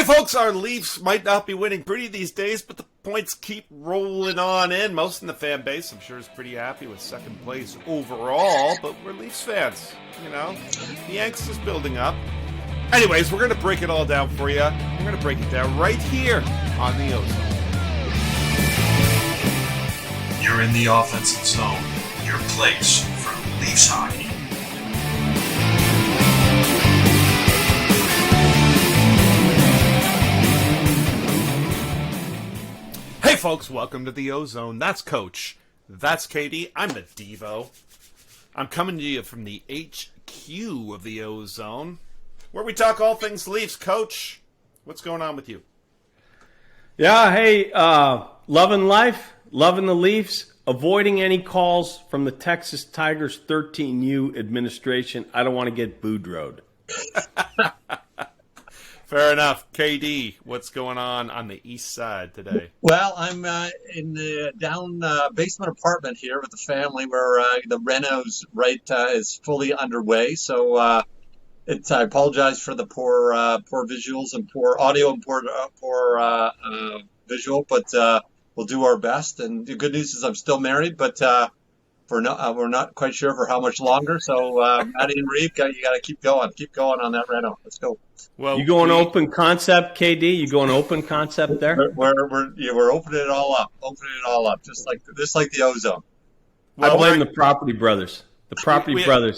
Hey, folks, our Leafs might not be winning pretty these days, but the points keep rolling on in. Most in the fan base, I'm sure, is pretty happy with second place overall, but we're Leafs fans, you know? The angst is building up. Anyways, we're going to break it all down for you. We're going to break it down right here on the OZone. You're in the offensive zone, your place for Leafs hockey. Hey folks, welcome to the OZone. That's Coach. That's Katie. I'm the Devo. I'm coming to you from the HQ of the OZone, where we talk all things Leafs. Coach, what's going on with you? Yeah, hey, loving life, loving the Leafs, avoiding any calls from the Texas Tigers 13U administration. I don't want to get Boudreauxed. Fair enough. KD, what's going on the east side today? Well, I'm in the down basement apartment here with the family where the renos is fully underway. So I apologize for the poor visuals and poor audio and poor visual, but we'll do our best. And the good news is I'm still married, but we're not quite sure for how much longer. So Maddie and Reeve, you got to keep going on that reno. Let's go. Well, you going open concept, KD? You going open concept there? We're opening it all up, just like the OZone. Well, I blame the property brothers. The property brothers.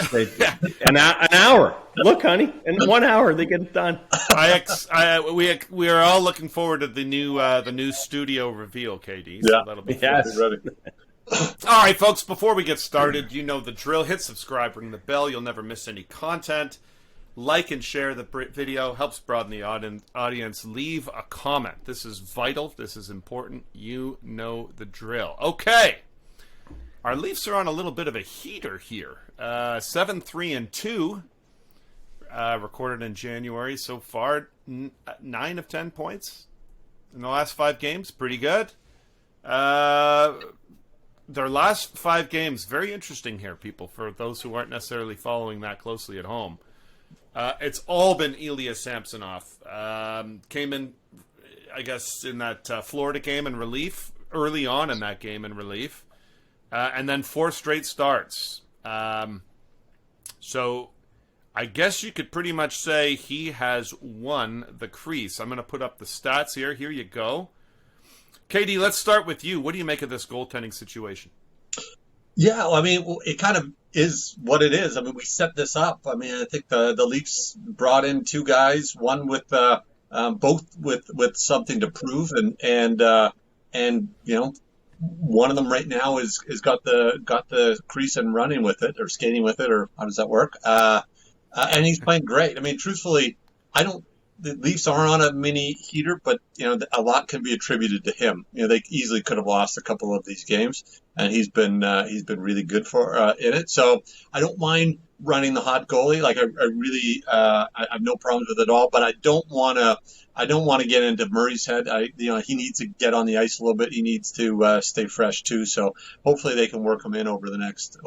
An hour. Look, honey, in 1 hour they get it done. We are all looking forward to the new studio reveal, KD. So yeah, that'll be ready. All right, folks. Before we get started, you know the drill. Hit subscribe, ring the bell. You'll never miss any content. Like and share the video. Helps broaden the audience. Leave a comment. This is vital. This is important. You know the drill. Okay. Our Leafs are on a little bit of a heater here. 7-3-2. Recorded in January so far. 9 of 10 points in the last 5 games. Pretty good. Their last 5 games, very interesting here, people, for those who aren't necessarily following that closely at home. It's all been Ilya Samsonov. Came in, I guess, in that Florida game in relief, early on in that game in relief, and then 4 straight starts. So I guess you could pretty much say he has won the crease. I'm going to put up the stats here. Here you go. KD, let's start with you. What do you make of this goaltending situation? Yeah, well, I mean, it kind of is what it is. I mean, we set this up. I mean, I think the Leafs brought in 2 guys, one with both with something to prove, and you know, one of them right now is got the crease and running with it or skating with it, or how does that work? And he's playing great. I mean, truthfully, the Leafs are on a mini heater, but you know, a lot can be attributed to him. You know, they easily could have lost a couple of these games, and he's been really good for in it. So I don't mind running the hot goalie. Like I have no problems with it at all. But I don't want to get into Murray's head. He needs to get on the ice a little bit. He needs to stay fresh too. So hopefully they can work him in over the next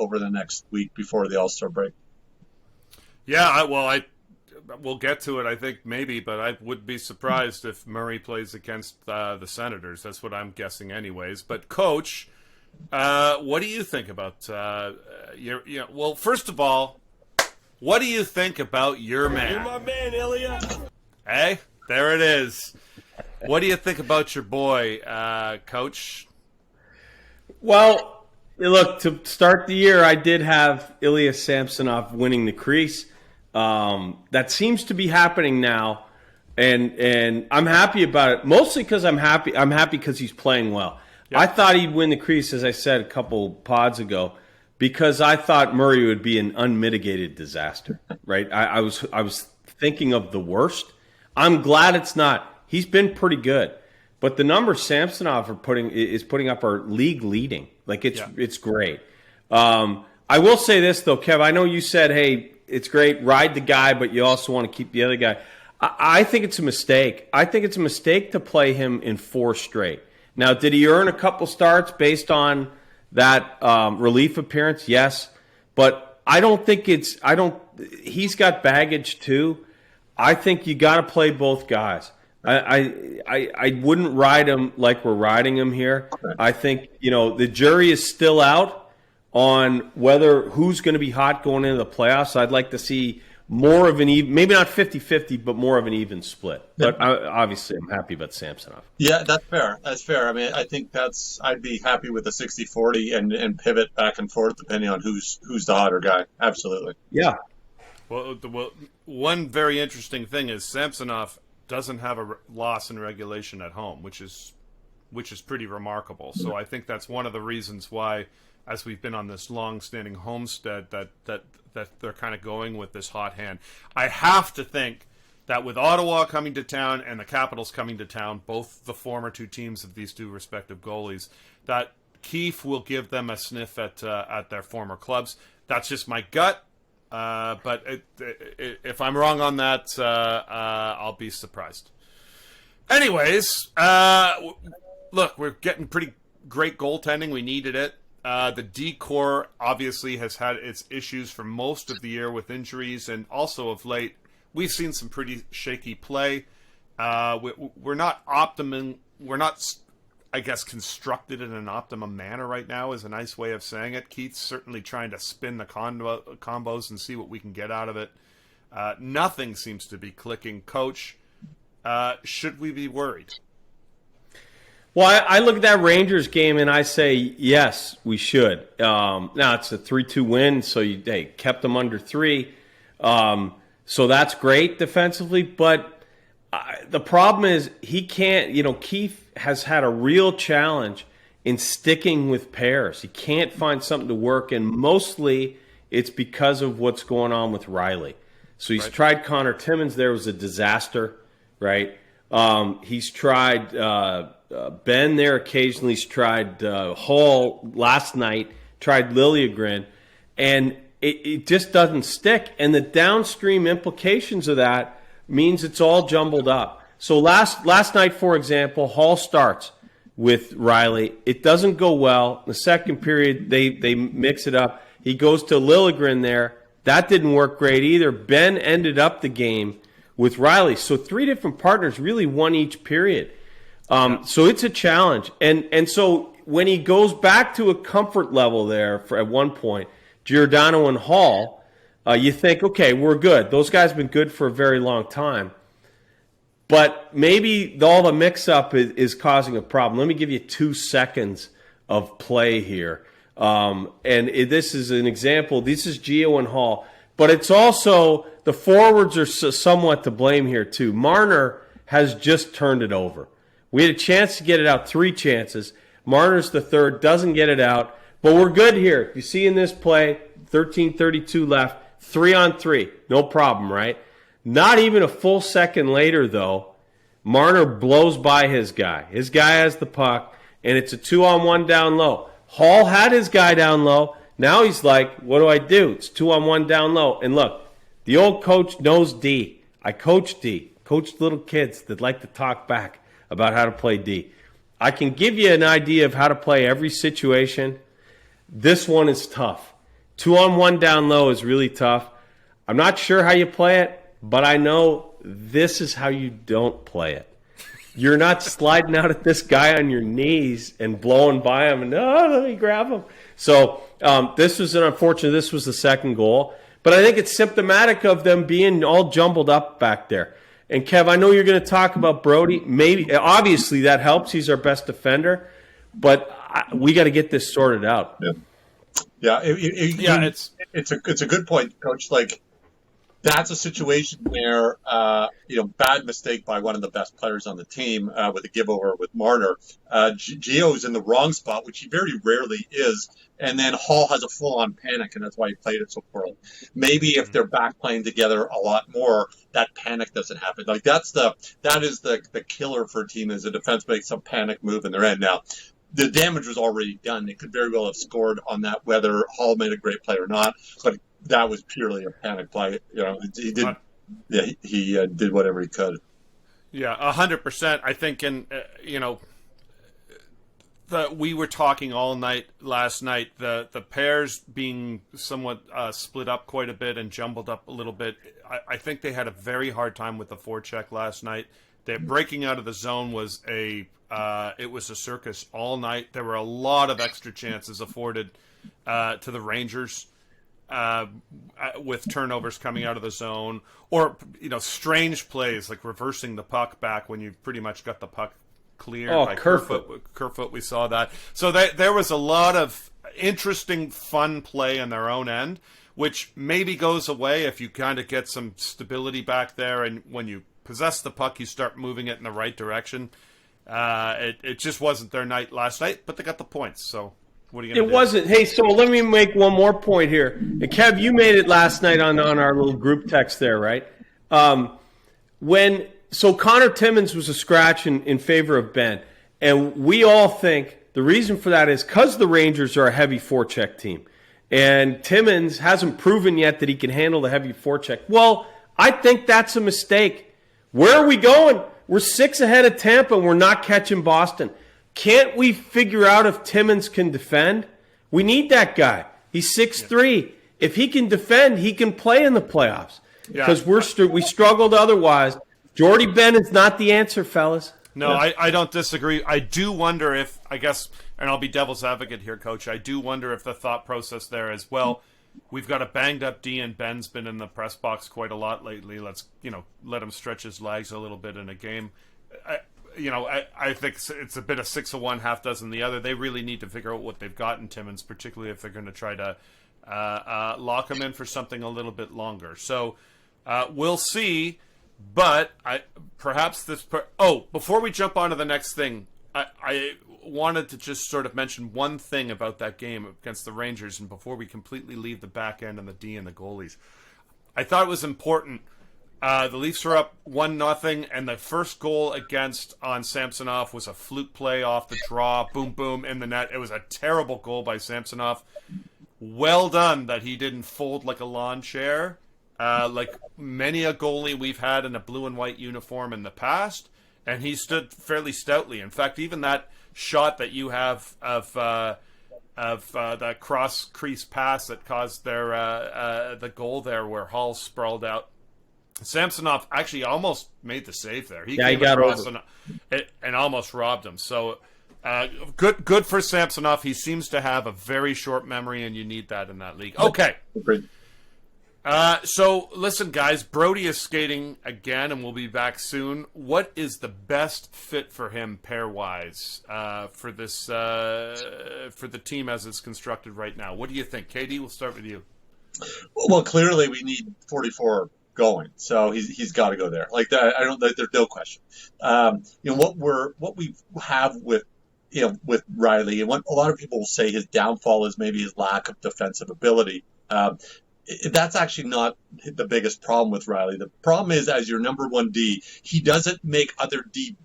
week before the All-Star break. Yeah, we'll get to it, I think, maybe, but I would be surprised if Murray plays against the Senators. That's what I'm guessing anyways. But, Coach, what do you think about well, first of all, what do you think about your man? You're my man, Ilya. Hey, there it is. What do you think about your boy, Coach? Well, look, to start the year, I did have Ilya Samsonov winning the crease. That seems to be happening now, and I'm happy about it. Mostly because I'm happy. I'm happy because he's playing well. Yep. I thought he'd win the crease, as I said a couple pods ago, because I thought Murray would be an unmitigated disaster. Right? I was thinking of the worst. I'm glad it's not. He's been pretty good, but the numbers Samsonov is putting up are league leading. Like it's great. I will say this though, Kev. I know you said, hey, it's great, ride the guy, but you also want to keep the other guy. I think it's a mistake. I think it's a mistake to play him in 4 straight. Now, did he earn a couple starts based on that relief appearance? Yes. But I don't think he's got baggage too. I think you got to play both guys. I wouldn't ride him like we're riding him here. I think, the jury is still out on who's going to be hot going into the playoffs. I'd like to see more of an even, maybe not 50-50, but more of an even split. But obviously, I'm happy about Samsonov. Yeah, that's fair. That's fair. I mean, I think I'd be happy with a 60-40 and pivot back and forth depending on who's the hotter guy. Absolutely. Yeah. Well, one very interesting thing is Samsonov doesn't have a loss in regulation at home, which is pretty remarkable. So I think that's one of the reasons why, as we've been on this long-standing homestead, that they're kind of going with this hot hand. I have to think that with Ottawa coming to town and the Capitals coming to town, both the former two teams of these two respective goalies, that Keefe will give them a sniff at their former clubs. That's just my gut. But if I'm wrong on that, I'll be surprised. Anyways, look, we're getting pretty great goaltending. We needed it. The D-core obviously has had its issues for most of the year with injuries, and also of late, we've seen some pretty shaky play. We're not I guess, constructed in an optimum manner right now is a nice way of saying it. Keith's certainly trying to spin the combos and see what we can get out of it. Nothing seems to be clicking. Coach, should we be worried? Well, I look at that Rangers game and I say, yes, we should. Now, it's a 3-2 win, so they kept them under 3. So that's great defensively, but the problem is he can't, Keith has had a real challenge in sticking with pairs. He can't find something to work, and mostly it's because of what's going on with Riley. So he's tried Connor Timmins. There was a disaster, right? He's tried Ben there occasionally. He's tried Hall last night, tried Liljegren, and it just doesn't stick. And the downstream implications of that means it's all jumbled up. So last night, for example, Hall starts with Riley. It doesn't go well. In the second period, they mix it up. He goes to Liljegren there. That didn't work great either. Ben ended up the game with Riley. So 3 different partners really won each period. So it's a challenge. And so when he goes back to a comfort level there at one point, Giordano and Hall, you think, okay, we're good. Those guys have been good for a very long time. But maybe all the mix-up is causing a problem. Let me give you 2 seconds of play here. This is an example. This is Gio and Hall. But it's also the forwards are somewhat to blame here, too. Marner has just turned it over. We had a chance to get it out, 3 chances. Marner's the third, doesn't get it out. But we're good here. You see in this play, 13:32 left, 3-on-3. No problem, right? Not even a full second later, though, Marner blows by his guy. His guy has the puck, and it's a 2-on-1 down low. Hall had his guy down low. Now he's like, what do I do? It's 2-on-1 down low. And look, the old coach knows D. I coach D. Coached little kids that like to talk back about how to play D. I can give you an idea of how to play every situation. This one is tough. 2-on-1 down low is really tough. I'm not sure how you play it, but I know this is how you don't play it. You're not sliding out at this guy on your knees and blowing by him and, let me grab him. So this was unfortunate. This was the second goal. But I think it's symptomatic of them being all jumbled up back there. And, Kev, I know you're going to talk about Brodie. Maybe, obviously, that helps. He's our best defender. But we got to get this sorted out. Yeah. It's a good point, Coach. Like, that's a situation where, bad mistake by one of the best players on the team with a giveover with Marner. Gio's in the wrong spot, which he very rarely is. And then Hall has a full-on panic, and that's why he played it so poorly. Maybe if they're back playing together a lot more, that panic doesn't happen. Like that is the killer for a team as a defense makes some panic move in their end. Now, the damage was already done. They could very well have scored on that, whether Hall made a great play or not. But that was purely a panic play. He did. Yeah, he did whatever he could. Yeah, 100%. I think, we were talking all night last night. The pairs being somewhat split up quite a bit and jumbled up a little bit. I think they had a very hard time with the forecheck last night. breaking out of the zone was it was a circus all night. There were a lot of extra chances afforded to the Rangers with turnovers coming out of the zone, or strange plays like reversing the puck back when you pretty much got the puck cleared by Kerfoot. We saw that. So there was a lot of interesting, fun play on their own end, which maybe goes away if you kind of get some stability back there, and when you possess the puck, you start moving it in the right direction. It just wasn't their night last night, but they got the points. So what are you going to do? It wasn't. Hey, so let me make one more point here. And Kev, you made it last night on our little group text there, right? So Connor Timmins was a scratch in favor of Ben, and we all think the reason for that is because the Rangers are a heavy forecheck team, and Timmins hasn't proven yet that he can handle the heavy forecheck. Well, I think that's a mistake. Where are we going? We're 6 ahead of Tampa, and we're not catching Boston. Can't we figure out if Timmins can defend? We need that guy. He's 6'3". If he can defend, he can play in the playoffs. Because we struggled otherwise. Jordy Ben is not the answer, fellas. No, I don't disagree. I do wonder if, I guess, and I'll be devil's advocate here, Coach, I do wonder if the thought process there is, well, we've got a banged-up D, and Ben's been in the press box quite a lot lately. Let's, let him stretch his legs a little bit in a game. I think it's a bit of 6 of one, half dozen the other. They really need to figure out what they've got in Timmins, particularly if they're going to try to lock him in for something a little bit longer. So we'll see. But before we jump on to the next thing, I wanted to just sort of mention one thing about that game against the Rangers, and before we completely leave the back end and the D and the goalies. I thought it was important. The Leafs were up 1-0, and the first goal on Samsonov was a fluke play off the draw, boom, boom, in the net. It was a terrible goal by Samsonov. Well done that he didn't fold like a lawn chair. Like many a goalie we've had in a blue and white uniform in the past, and he stood fairly stoutly. In fact, even that shot that you have of that cross crease pass that caused the goal there, where Hall sprawled out, Samsonov actually almost made the save there. He came across and almost robbed him. So good for Samsonov. He seems to have a very short memory, and you need that in that league. Okay. So, listen, guys, Brodie is skating again, and we'll be back soon. What is the best fit for him pair-wise for the team as it's constructed right now? What do you think? Katie, we'll start with you. Well, clearly we need 44 going, so he's got to go there. Like that, there's no question. What we have with Riley, and what a lot of people will say his downfall is maybe his lack of defensive ability. That's actually not the biggest problem with Riley. The problem is, as your number one D, he doesn't make other D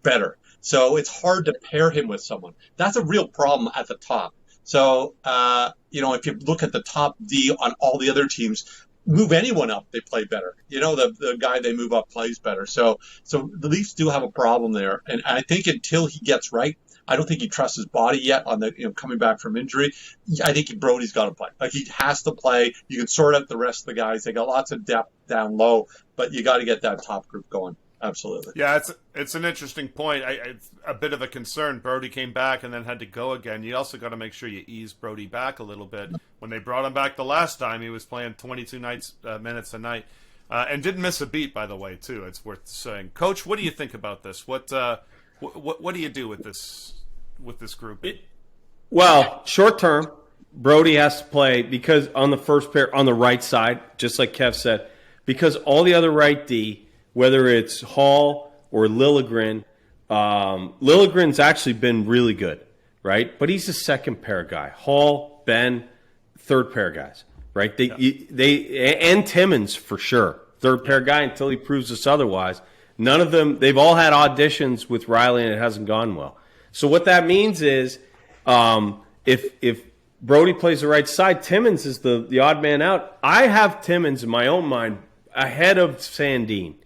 better. So it's hard to pair him with someone. That's a real problem at the top. So, if you look at the top D on all the other teams, move anyone up, they play better. The guy they move up plays better. So the Leafs do have a problem there. And I think until he gets right, I don't think he trusts his body yet on the coming back from injury. I think Brodie's got to play. Like, he has to play. You can sort out the rest of the guys. They got lots of depth down low, but you got to get that top group going. Absolutely. Yeah, it's an interesting point. It's a bit of a concern. Brodie came back and then had to go again. You also got to make sure you ease Brodie back a little bit. When they brought him back the last time, he was playing 22 minutes a night, and didn't miss a beat, by the way, too. It's worth saying. Coach, what do you think about this? What do you do with this group? Well, short term, Brodie has to play because on the first pair on the right side, just like Kev said, because all the other right D, whether it's Hall or Liljegren, Liljegren's actually been really good, right? But he's a second pair guy. Hall, Ben, third pair guys, right? They and Timmins for sure, third pair guy until he proves us otherwise. None of them. They've all had auditions with Riley and it hasn't gone well. So what that means is, if Brodie plays the right side, Timmins is the odd man out. I have Timmins in my own mind ahead of Sandin.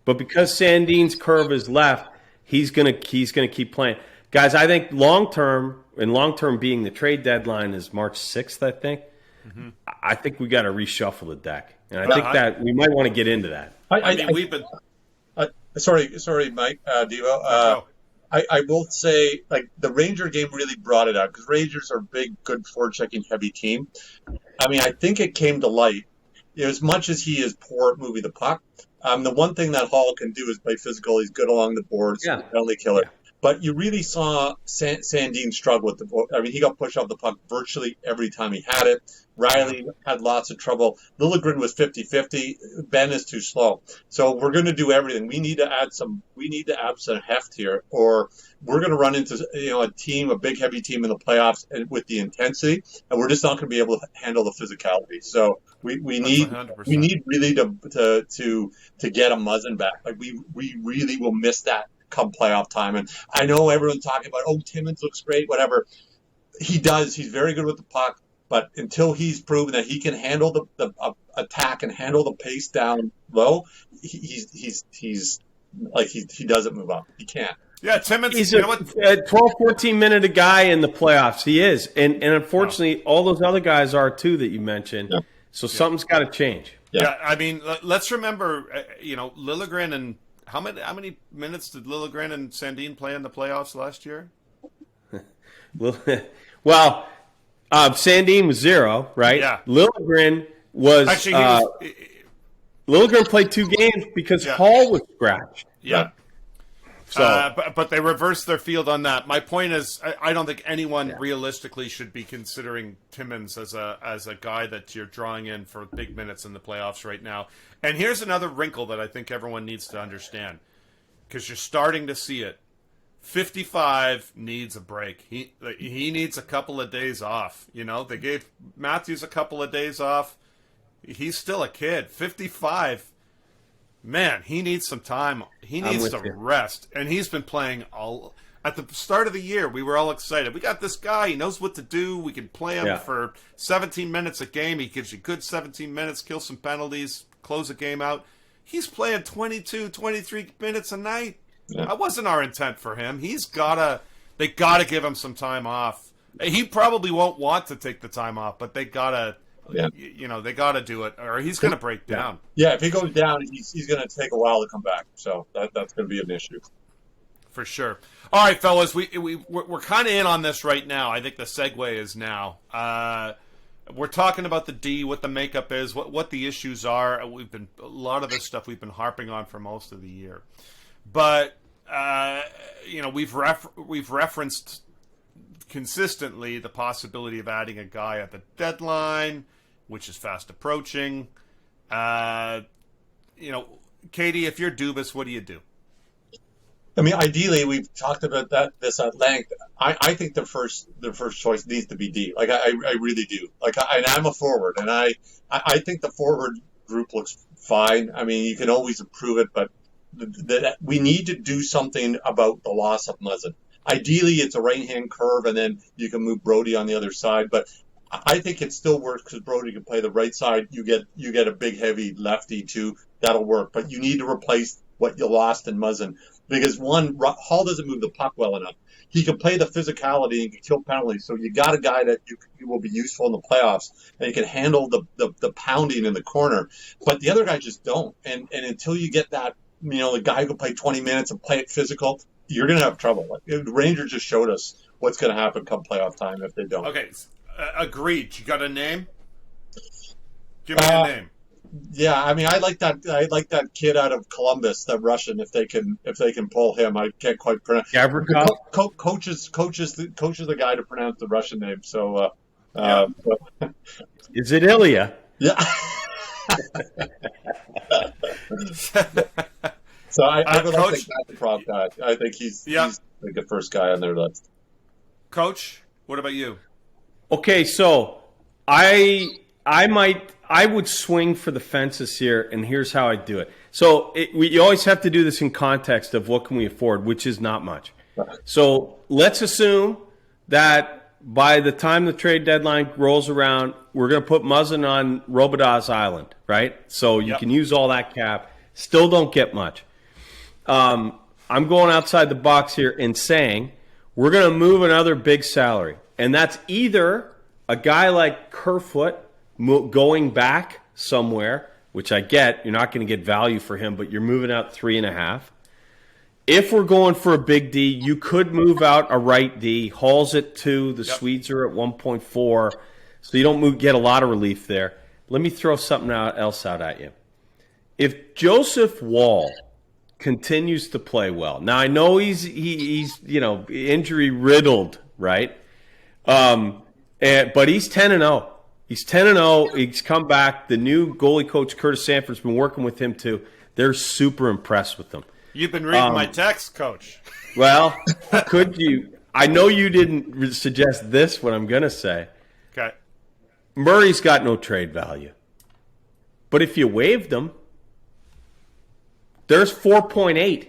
But because Sandin's curve is left, he's gonna keep playing. Guys, I think long term being the trade deadline is March 6th, I think. Mm-hmm. I think we got to reshuffle the deck. And I think that we might want to get into that. Sorry, Mike, Devo. No. I will say, like, the Ranger game really brought it out because Rangers are a big, good forechecking heavy team. I mean, I think it came to light. As much as he is poor at moving the puck, the one thing that Hall can do is play physical. He's good along the boards, Yeah. penalty killer. Yeah. But you really saw Sandin struggle with the. I mean, he got pushed off the puck virtually every time he had it. Riley had lots of trouble. Liljegren was 50-50. Ben is too slow. So we're going to do everything. We need to add some. We need to add some heft here, or we're going to run into a big heavy team in the playoffs and with the intensity, and we're just not going to be able to handle the physicality. So we need 100%. we need really to get a Muzzin back. Like we really will miss that come playoff time. And I know everyone's talking about, Timmins looks great, whatever. He does. He's very good with the puck. But until he's proven that he can handle the attack and handle the pace down low, he doesn't move up. He can't. Yeah, Timmins. He's you a know what? 12, 14-minute a guy in the playoffs. He is. And unfortunately, all those other guys are too that you mentioned. Yeah. So something's got to change. Yeah, I mean, let's remember, Liljegren and how many minutes did Liljegren and Sandin play in the playoffs last year? Well, Sandin was 0, right? Yeah. Liljegren was Actually, Liljegren played 2 games because Hall was scratched. Yeah. So, but they reversed their field on that. My point is, I don't think anyone realistically should be considering Timmins as a guy that you're drawing in for big minutes in the playoffs right now. And here's another wrinkle that I think everyone needs to understand, because you're starting to see it. 55 needs a break. He needs a couple of days off. They gave Matthews a couple of days off. He's still a kid. 55. Man, he needs some time. He needs to rest. And he's been playing at the start of the year. We were all excited. We got this guy. He knows what to do. We can play him for 17 minutes a game. He gives you good 17 minutes, kill some penalties, close a game out. He's playing 22, 23 minutes a night. Yeah. That wasn't our intent for him. They gotta give him some time off. He probably won't want to take the time off, but they gotta they gotta do it, or he's gonna break down. Yeah, if he goes down, he's gonna take a while to come back. So that's gonna be an issue. For sure. All right, fellas, we're kind of in on this right now. I think the segue is now. We're talking about the D, what the makeup is, what the issues are. A lot of this stuff we've been harping on for most of the year. But we've referenced consistently the possibility of adding a guy at the deadline, which is fast approaching. Katie, if you're Dubas, what do you do? I mean, ideally, we've talked about this at length. I think the first choice needs to be D. Like I really do. And I'm a forward, and I think the forward group looks fine. I mean, you can always improve it, but we need to do something about the loss of Muzzin. Ideally, it's a right-hand curve, and then you can move Brodie on the other side. But I think it still works because Brodie can play the right side. You get a big, heavy lefty too. That'll work. But you need to replace what you lost in Muzzin, because Hall doesn't move the puck well enough. He can play the physicality and can kill penalties. So you got a guy that you will be useful in the playoffs, and he can handle the pounding in the corner. But the other guys just don't. And until you get that, the guy who can play 20 minutes and play it physical, you're going to have trouble. The Rangers just showed us what's going to happen come playoff time if they don't. Okay, agreed. You got a name? Give me a name. Yeah, I mean, I like that kid out of Columbus, that Russian. If they can pull him, I can't quite pronounce. Gavrikov? Coach is the guy to pronounce the Russian name. So, is it Ilya? Yeah. So I would like to take that the prop guy. I think he's like the first guy on their list. Coach, what about you? Okay, so I would swing for the fences here, and here's how I do it. So you always have to do this in context of what can we afford, which is not much. So let's assume that by the time the trade deadline rolls around, we're going to put Muzzin on Robidaw's Island, right? So you can use all that cap. Still don't get much. I'm going outside the box here and saying we're going to move another big salary. And that's either a guy like Kerfoot going back somewhere, which I get. You're not going to get value for him, but you're moving out 3.5. if we're going for a big D, you could move out a right D. Hall's at 2. The Swedes are at 1.4. So you don't get a lot of relief there. Let me throw something else out at you. If Joseph Woll continues to play well, now I know he's injury riddled, right? But he's 10-0. He's 10-0. He's come back. The new goalie coach Curtis Sanford's been working with him too. They're super impressed with him. You've been reading my text, Coach. Well, could you? I know you didn't suggest this. What I'm going to say. Okay. Murray's got no trade value, but if you waived him, there's 4.8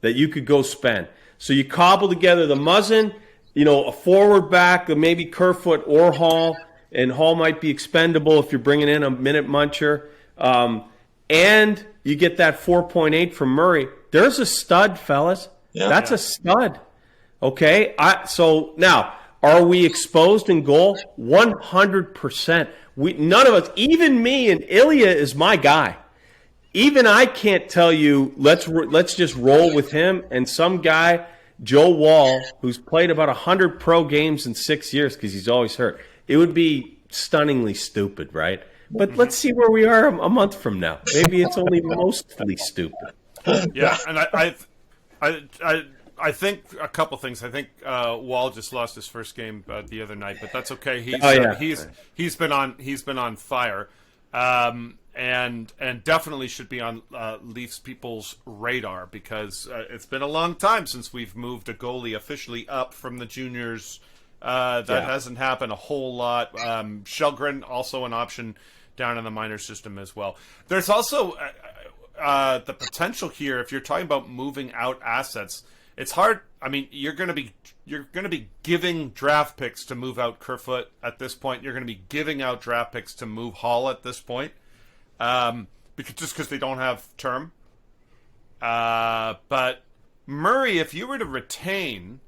that you could go spend. So you cobble together the Muzzin, a forward back, maybe Kerfoot or Hall, and Hall might be expendable if you're bringing in a minute muncher, and you get that 4.8 from Murray. There's a stud, fellas. Yeah. That's a stud. Okay? So now, are we exposed in goal? 100%. None of us, even me and Ilya is my guy. Even I can't tell you, let's just roll with him. And some guy, Joe Woll, who's played about 100 pro games in 6 years because he's always hurt. It would be stunningly stupid, right? But let's see where we are a month from now. Maybe it's only mostly stupid. Yeah, and I think a couple things. I think Woll just lost his first game the other night, but that's okay. He's been on fire, and definitely should be on Leafs people's radar because it's been a long time since we've moved a goalie officially up from the juniors. Hasn't happened a whole lot. Shelgren also an option down in the minor system as well. There's also the potential here if you're talking about moving out assets. It's hard. I mean, you're going to be giving draft picks to move out Kerfoot at this point. You're going to be giving out draft picks to move Hall at this point, because they don't have term. But Murray, if you were to retain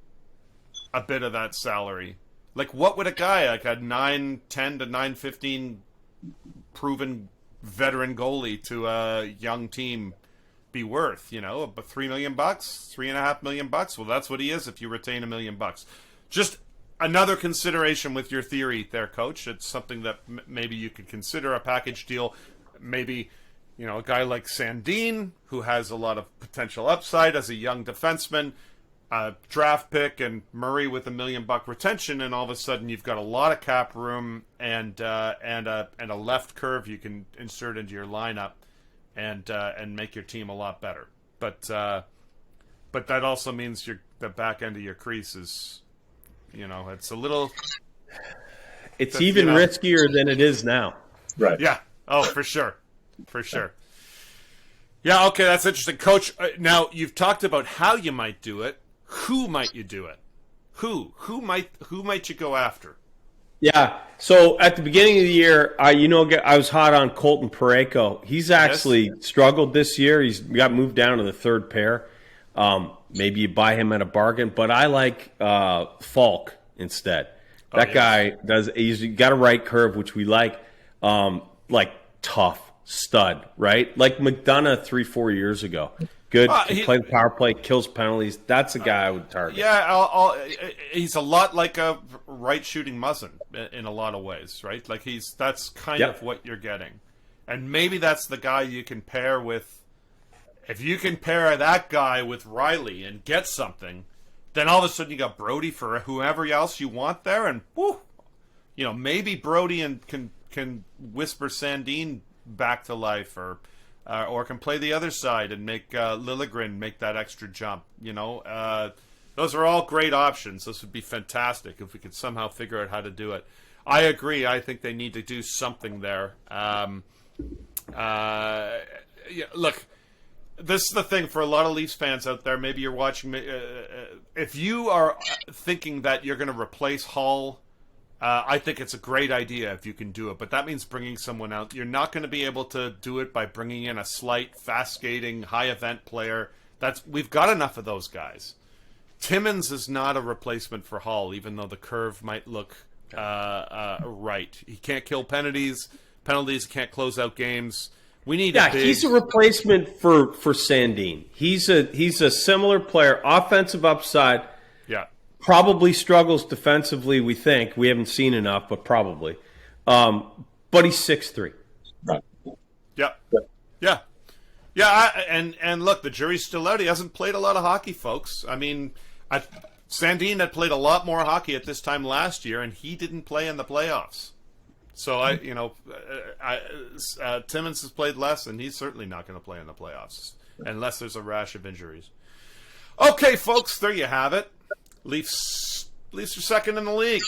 a bit of that salary, like what would a guy like a 9.10 to 9.15 proven veteran goalie to a young team be worth? About $3 million, $3.5 million. Well, that's what he is if you retain $1 million. Just another consideration with your theory there, Coach. It's something that maybe you could consider a package deal. Maybe a guy like Sandin, who has a lot of potential upside as a young defenseman, draft pick, and Murray with $1 million retention, and all of a sudden you've got a lot of cap room and a left curve you can insert into your lineup and make your team a lot better. But that also means the back end of your crease is, it's a little. It's even riskier than it is now. Right. Yeah. Oh, for sure. For sure. Yeah. Okay. That's interesting, Coach. Now you've talked about how you might do it. Who might you do it? Who might you go after? Yeah. So at the beginning of the year, I was hot on Colton Parayko. He's actually struggled this year. He's got moved down to the third pair. Maybe you buy him at a bargain, but I like Falk instead. That guy he's got a right curve, which we like tough stud, right? Like McDonough 3-4 years ago. Good, can play the power play, kills penalties. That's a guy I would target. Yeah, he's a lot like a right shooting Muzzin in a lot of ways, right? Like that's kind of what you're getting, and maybe that's the guy you can pair with. If you can pair that guy with Riley and get something, then all of a sudden you got Brodie for whoever else you want there, and whoo, maybe Brodie can whisper Sandin back to life, or can play the other side and make Liljegren make that extra jump. Those are all great options. This would be fantastic if we could somehow figure out how to do it. I agree. I think they need to do something there. Look, this is the thing for a lot of Leafs fans out there. Maybe you're watching. If you are thinking that you're going to replace Hall, I think it's a great idea if you can do it, but that means bringing someone out. You're not going to be able to do it by bringing in a slight, fast-skating, high-event player. We've got enough of those guys. Timmins is not a replacement for Hall, even though the curve might look right. He can't kill penalties. He can't close out games. We need Yeah, a big... he's a replacement for Sandin. He's a similar player, offensive upside. Yeah. Probably struggles defensively, we think. We haven't seen enough, but probably. But he's 6'3". Right. Yeah. Yeah. Yeah, and look, the jury's still out. He hasn't played a lot of hockey, folks. I mean, Sandin had played a lot more hockey at this time last year, and he didn't play in the playoffs. So, Timmins has played less, and he's certainly not going to play in the playoffs, unless there's a rash of injuries. Okay, folks, there you have it. Leafs are second in the league.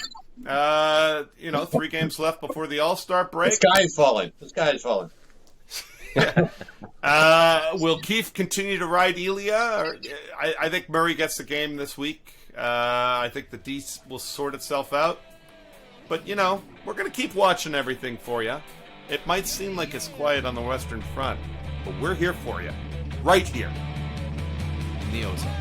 3 games left before the All-Star break. The sky is falling. The sky is falling. Will Keefe continue to ride Ilya? I think Murray gets the game this week. I think the D will sort itself out. But, we're going to keep watching everything for you. It might seem like it's quiet on the Western Front, but we're here for you. Right here in the OZone.